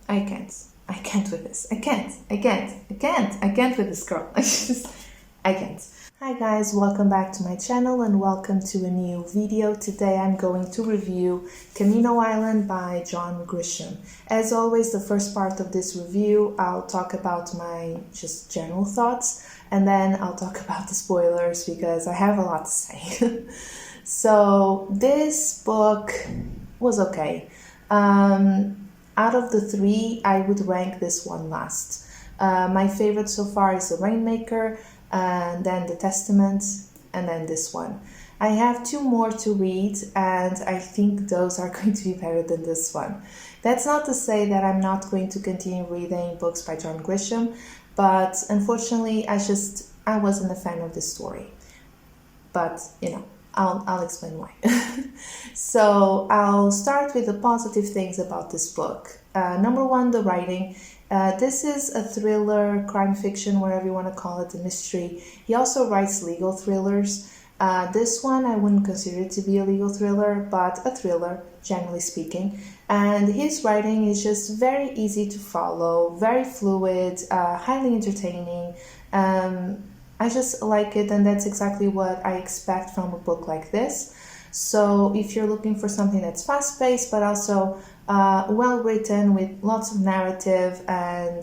I can't. I can't with this. I can't with this girl. I can't. Hi guys, welcome back to my channel and welcome to a new video. Today I'm going to review Camino Island by John Grisham. As always, the first part of this review, I'll talk about my just general thoughts, and then I'll talk about the spoilers because I have a lot to say. So this book was okay. Out of the three, I would rank this one last. My favorite so far is The Rainmaker, and then The Testament, and then this one. I have two more to read, and I think those are going to be better than this one. That's not to say that I'm not going to continue reading books by John Grisham, but unfortunately, I wasn't a fan of this story. But, I'll explain why. So I'll start with the positive things about this book. Number one, the writing. This is a thriller, crime fiction, whatever you want to call it, a mystery. He also writes legal thrillers. This one I wouldn't consider it to be a legal thriller, but a thriller, generally speaking. And his writing is just very easy to follow, very fluid, highly entertaining. I just like it, and that's exactly what I expect from a book like this. So if you're looking for something that's fast-paced, but also well-written with lots of narrative and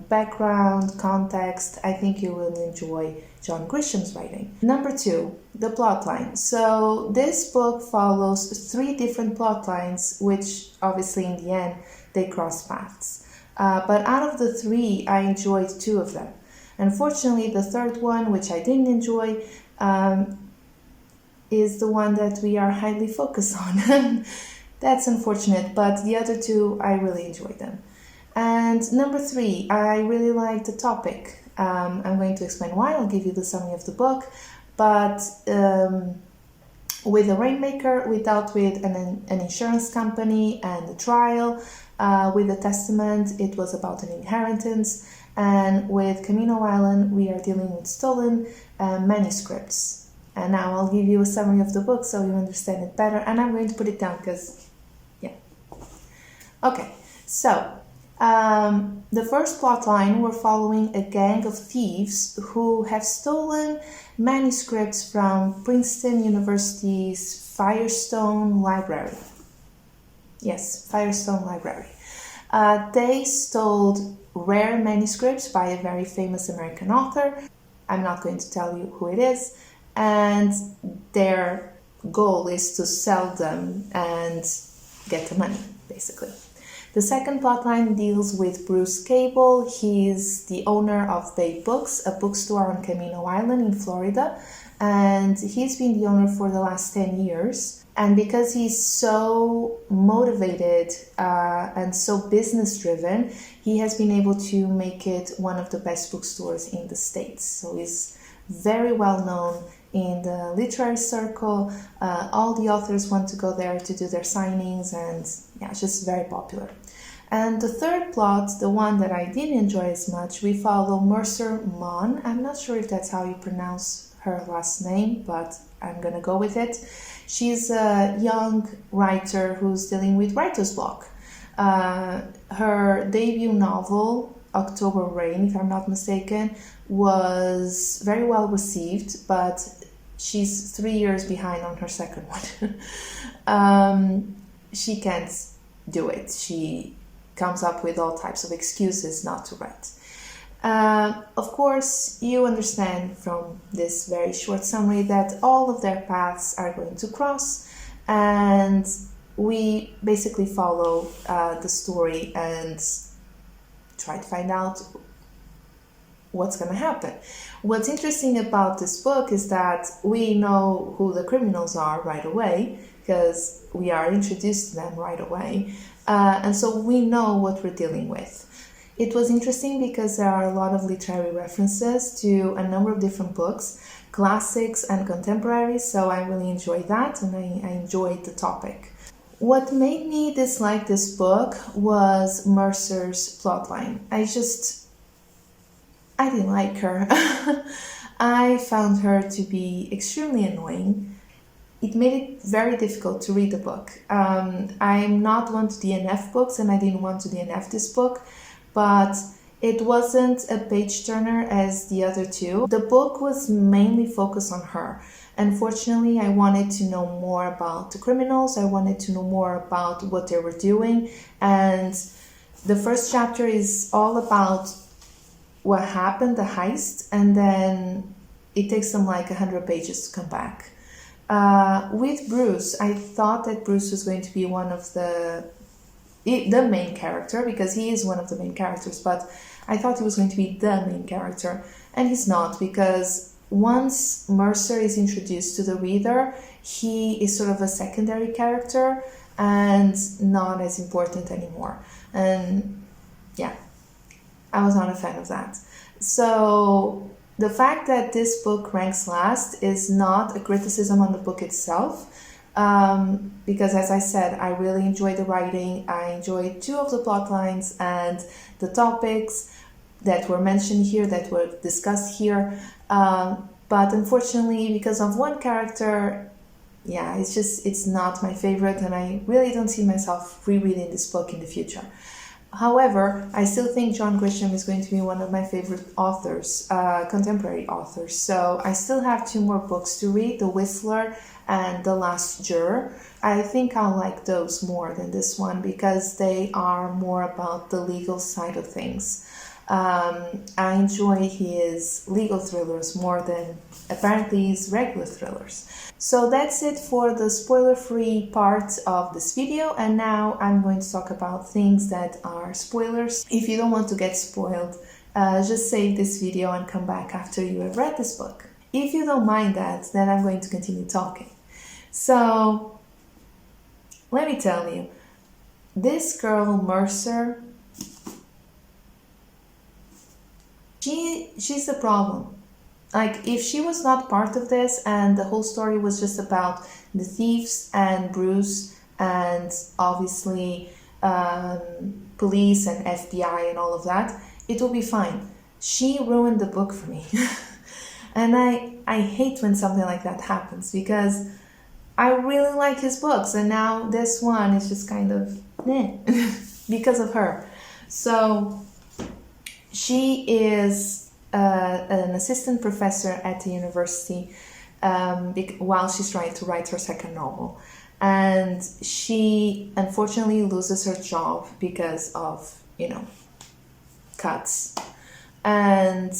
background, context, I think you will enjoy John Grisham's writing. Number two, the plotline. So this book follows three different plot lines, which obviously in the end, they cross paths. But out of the three, I enjoyed two of them. Unfortunately, the third one, which I didn't enjoy, is the one that we are highly focused on. That's unfortunate, but the other two, I really enjoyed them. And number three, I really liked the topic. I'm going to explain why. I'll give you the summary of the book. But with The Rainmaker, we dealt with an insurance company and a trial. With The Testament, it was about an inheritance. And with Camino Island, we are dealing with stolen manuscripts. And now I'll give you a summary of the book so you understand it better. And I'm going to put it down because, yeah. Okay, so the first plot line, we're following a gang of thieves who have stolen manuscripts from Princeton University's Firestone Library. Yes, Firestone Library. They stole rare manuscripts by a very famous American author. I'm not going to tell you who it is. And their goal is to sell them and get the money, basically. The second plotline deals with Bruce Cable. He's the owner of Bay Books, a bookstore on Camino Island in Florida. And he's been the owner for the last 10 years. And because he's so motivated and so business-driven, he has been able to make it one of the best bookstores in the States. So he's very well known in the literary circle. All the authors want to go there to do their signings, and yeah, it's just very popular. And the third plot, the one that I didn't enjoy as much, we follow Mercer Mon. I'm not sure if that's how you pronounce her last name, but I'm gonna go with it. She's a young writer who's dealing with writer's block. Her debut novel, October Rain, if I'm not mistaken, was very well received, but she's 3 years behind on her second one. She can't do it. She comes up with all types of excuses not to write. Of course, you understand from this very short summary that all of their paths are going to cross, and we basically follow the story and try to find out what's going to happen. What's interesting about this book is that we know who the criminals are right away, because we are introduced to them right away, and so we know what we're dealing with. It was interesting because there are a lot of literary references to a number of different books, classics and contemporaries, so I really enjoyed that, and I enjoyed the topic. What made me dislike this book was Mercer's plotline. I didn't like her. I found her to be extremely annoying. it made it very difficult to read the book. I'm not one to DNF books, and I didn't want to DNF this book, but it wasn't a page turner as the other two. The book was mainly focused on her. Unfortunately, I wanted to know more about the criminals. I wanted to know more about what they were doing. And the first chapter is all about what happened, the heist, and then it takes them like 100 pages to come back. With Bruce, I thought that Bruce was going to be one of the main character, because he is one of the main characters, but I thought he was going to be the main character, and he's not, because once Mercer is introduced to the reader, he is sort of a secondary character and not as important anymore. And yeah, I was not a fan of that. So the fact that this book ranks last is not a criticism on the book itself, because as I said, I really enjoyed the writing. I enjoyed two of the plot lines and the topics that were mentioned here, that were discussed here. But unfortunately, because of one character, yeah, it's not my favorite, and I really don't see myself rereading this book in the future. However, I still think John Grisham is going to be one of my favorite authors, contemporary authors. So I still have two more books to read, The Whistler and The Last Juror. I think I'll like those more than this one because they are more about the legal side of things. I enjoy his legal thrillers more than apparently his regular thrillers. So that's it for the spoiler-free part of this video, and now I'm going to talk about things that are spoilers. If you don't want to get spoiled, just save this video and come back after you have read this book. If you don't mind that, then I'm going to continue talking. So let me tell you, this girl Mercer, she's the problem. Like, if she was not part of this and the whole story was just about the thieves and Bruce and obviously police and FBI and all of that, it will be fine. She ruined the book for me. And I hate when something like that happens, because I really like his books, and now this one is just kind of meh because of her. So she is an assistant professor at the university while she's trying to write her second novel. And she unfortunately loses her job because of, cuts. And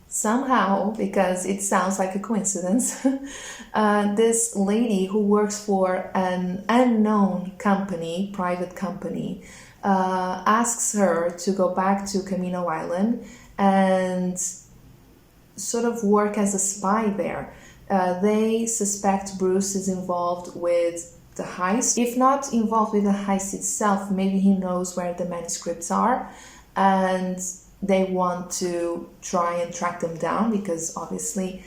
somehow, because it sounds like a coincidence, this lady who works for an unknown company, private company, asks her to go back to Camino Island and sort of work as a spy there. They suspect Bruce is involved with the heist. If not involved with the heist itself, maybe he knows where the manuscripts are, and they want to try and track them down, because obviously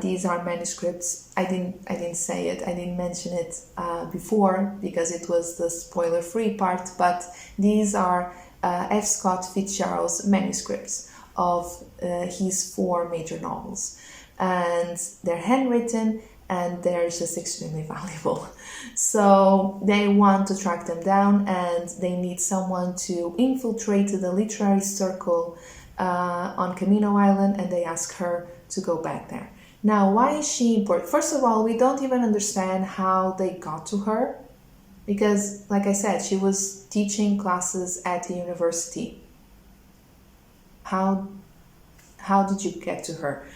these are manuscripts. I didn't say it, I didn't mention it before because it was the spoiler-free part, but these are F. Scott Fitzgerald's manuscripts of his 4 major novels, and they're handwritten and they're just extremely valuable. So they want to track them down, and they need someone to infiltrate the literary circle on Camino Island, and they ask her to go back there. Now, why is she important? First of all, we don't even understand how they got to her, because, like I said, she was teaching classes at the university. How did you get to her?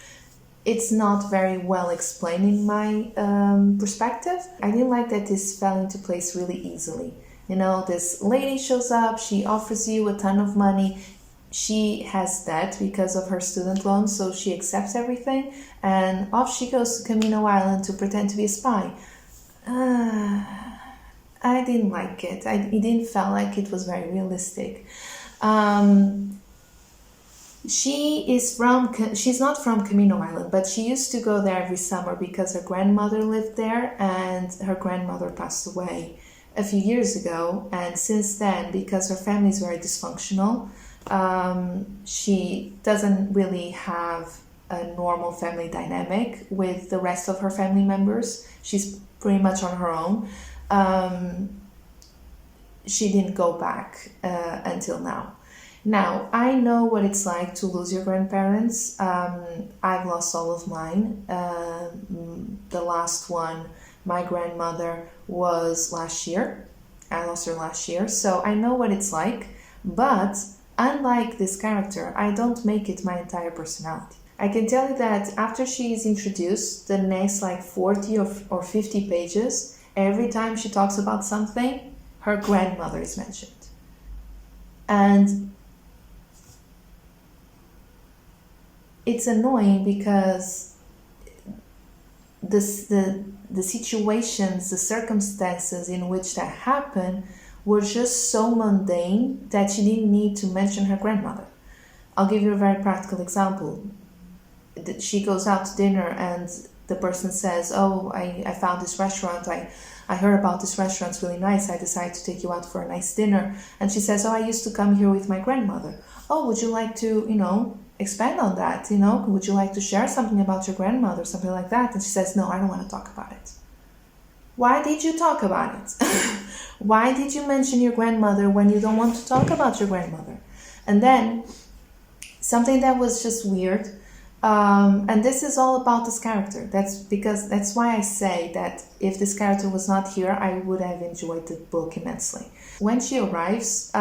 It's not very well explained in my perspective. I didn't like that this fell into place really easily. This lady shows up, she offers you a ton of money. She has debt because of her student loans, so she accepts everything, and off she goes to Camino Island to pretend to be a spy. I didn't like it. It didn't feel like it was very realistic. She's not from Camino Island, but she used to go there every summer because her grandmother lived there, and her grandmother passed away a few years ago. And since then, because her family is very dysfunctional, she doesn't really have a normal family dynamic with the rest of her family members. She's pretty much on her own. She didn't go back until now. Now, I know what it's like to lose your grandparents. I've lost all of mine. The last one, my grandmother, was last year. I lost her last year, so I know what it's like. But unlike this character, I don't make it my entire personality. I can tell you that after she is introduced, the next like 40 or 50 pages, every time she talks about something, her grandmother is mentioned. And it's annoying because the situations, the circumstances in which that happened were just so mundane that she didn't need to mention her grandmother. I'll give you a very practical example. She goes out to dinner and the person says, oh, I found this restaurant, I heard about this restaurant, it's really nice, I decided to take you out for a nice dinner. And she says, oh, I used to come here with my grandmother. Oh, would you like to, expand on that? Would you like to share something about your grandmother, something like that? And she says, no, I don't want to talk about it. Why did you talk about it? Why did you mention your grandmother when you don't want to talk about your grandmother? And then something that was just weird, and this is all about this character. That's why I say that if this character was not here, I would have enjoyed the book immensely. When she arrives,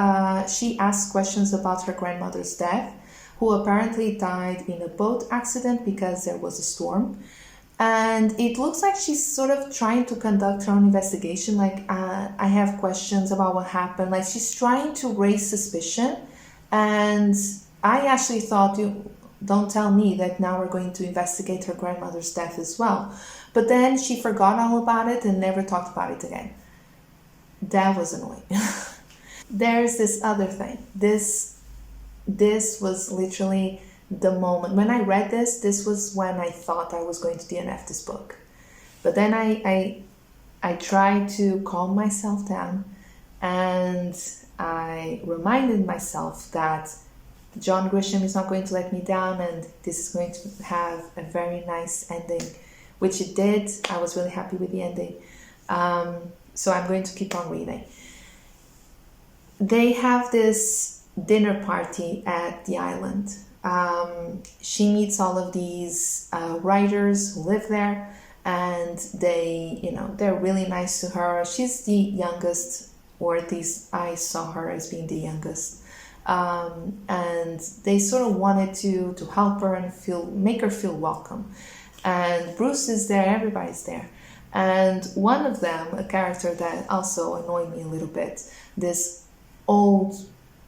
she asks questions about her grandmother's death, who apparently died in a boat accident because there was a storm. And it looks like she's sort of trying to conduct her own investigation. Like, I have questions about what happened. Like, she's trying to raise suspicion. And I actually thought, don't tell me that now we're going to investigate her grandmother's death as well. But then she forgot all about it and never talked about it again. That was annoying. There's this other thing. This was literally the moment. When I read this was when I thought I was going to DNF this book. But then I tried to calm myself down and I reminded myself that John Grisham is not going to let me down and this is going to have a very nice ending, which it did. I was really happy with the ending. So I'm going to keep on reading. They have this dinner party at the island. She meets all of these writers who live there, and they're really nice to her. She's the youngest, or at least I saw her as being the youngest. And they sort of wanted to help her and make her feel welcome. And Bruce is there, everybody's there. And one of them, a character that also annoyed me a little bit, this old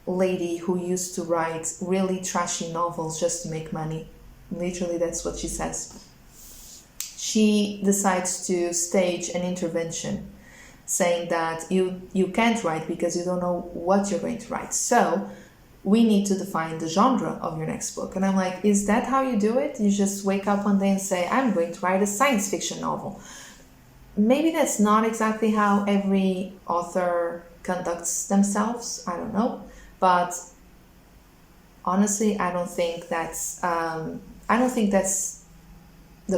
lady who used to write really trashy novels just to make money. Literally, that's what she says. She decides to stage an intervention saying that you can't write because you don't know what you're going to write. So we need to define the genre of your next book. And I'm like, is that how you do it? You just wake up one day and say, I'm going to write a science fiction novel. Maybe that's not exactly how every author conducts themselves. I don't know. But honestly, I don't think that's the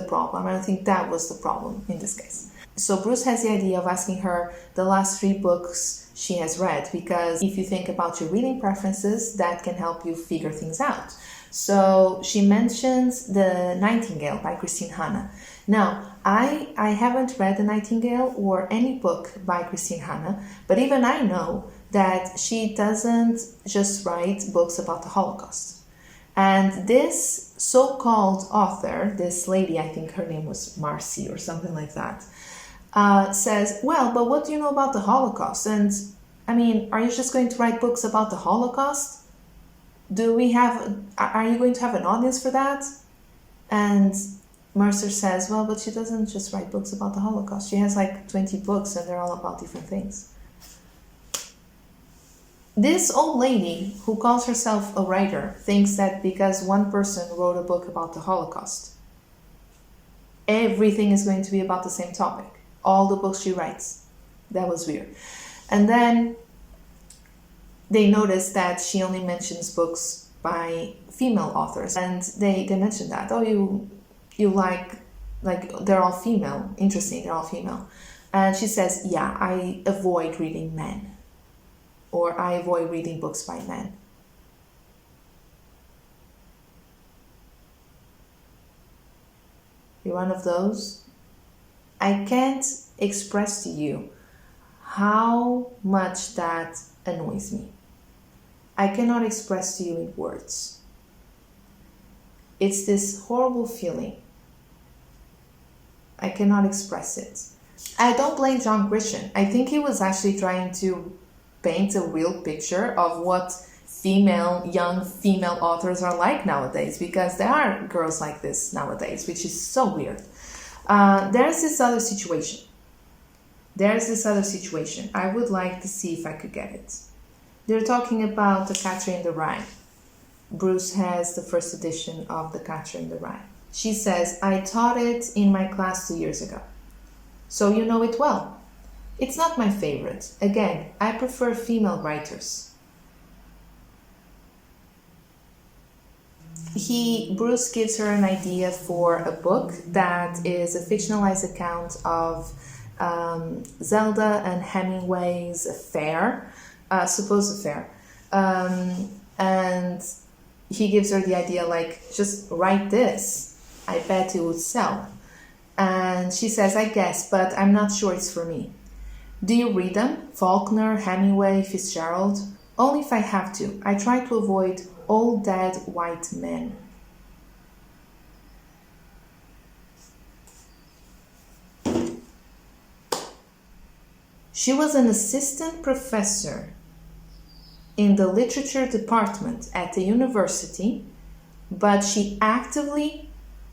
problem. I don't think that was the problem in this case. So Bruce has the idea of asking her the last 3 books she has read, because if you think about your reading preferences, that can help you figure things out. So she mentions The Nightingale by Christine Hanna. Now, I haven't read The Nightingale or any book by Christine Hanna, but even I know that she doesn't just write books about the Holocaust. And this so-called author, this lady, I think her name was Marcy or something like that, says, well, but what do you know about the Holocaust? And I mean, are you just going to write books about the Holocaust? Are you going to have an audience for that? And Mercer says, well, but she doesn't just write books about the Holocaust. She has like 20 books and they're all about different things. This old lady who calls herself a writer thinks that because one person wrote a book about the Holocaust, everything is going to be about the same topic. All the books she writes. That was weird. And then they notice that she only mentions books by female authors, and they mentioned that, oh, you like they're all female, interesting, they're all female. And she says, yeah, I avoid reading men, or I avoid reading books by men. You're one of those? I can't express to you how much that annoys me. I cannot express to you in words. It's this horrible feeling. I cannot express it. I don't blame John Grisham. I think he was actually trying to paint a real picture of what young female authors are like nowadays, because there are girls like this nowadays, which is so weird. There's this other situation. I would like to see if I could get it. They're talking about The Catcher in the Rye. Bruce has the first edition of The Catcher in the Rye. She says, I taught it in my class 2 years ago. So you know it well. It's not my favorite. Again, I prefer female writers. Bruce gives her an idea for a book that is a fictionalized account of Zelda and Hemingway's affair, supposed affair. And he gives her the idea, like, just write this. I bet it would sell. And she says, I guess, but I'm not sure it's for me. Do you read them? Faulkner, Hemingway, Fitzgerald? Only if I have to. I try to avoid old dead white men. She was an assistant professor in the literature department at the university, but she actively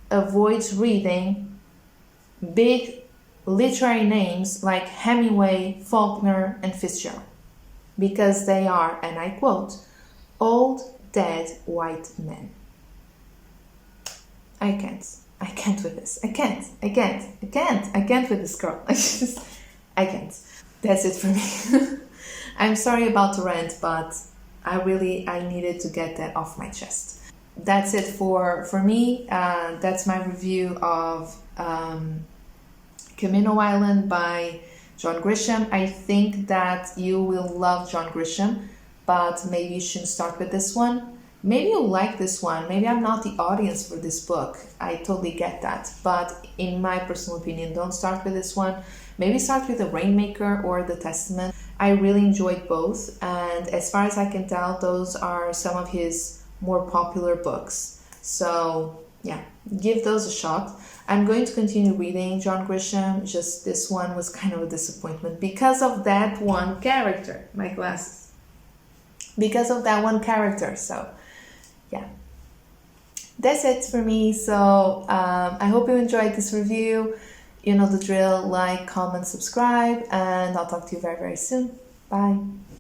avoids reading big literary names like Hemingway, Faulkner, and Fitzgerald, because they are, and I quote, old dead white men. I can't with this. I can't with this girl. I can't. That's it for me. I'm sorry about the rant, but I needed to get that off my chest. That's it for me. That's my review of Camino Island by John Grisham. I think that you will love John Grisham, but maybe you shouldn't start with this one. Maybe you'll like this one. Maybe I'm not the audience for this book. I totally get that. But in my personal opinion, don't start with this one. Maybe start with The Rainmaker or The Testament. I really enjoyed both. And as far as I can tell, those are some of his more popular books. So yeah, give those a shot. I'm going to continue reading John Grisham. Just this one was kind of a disappointment because of that one character. My glasses. Because of that one character. So yeah, that's it for me. So I hope you enjoyed this review. You know the drill. Like, comment, subscribe, and I'll talk to you very, very soon. Bye.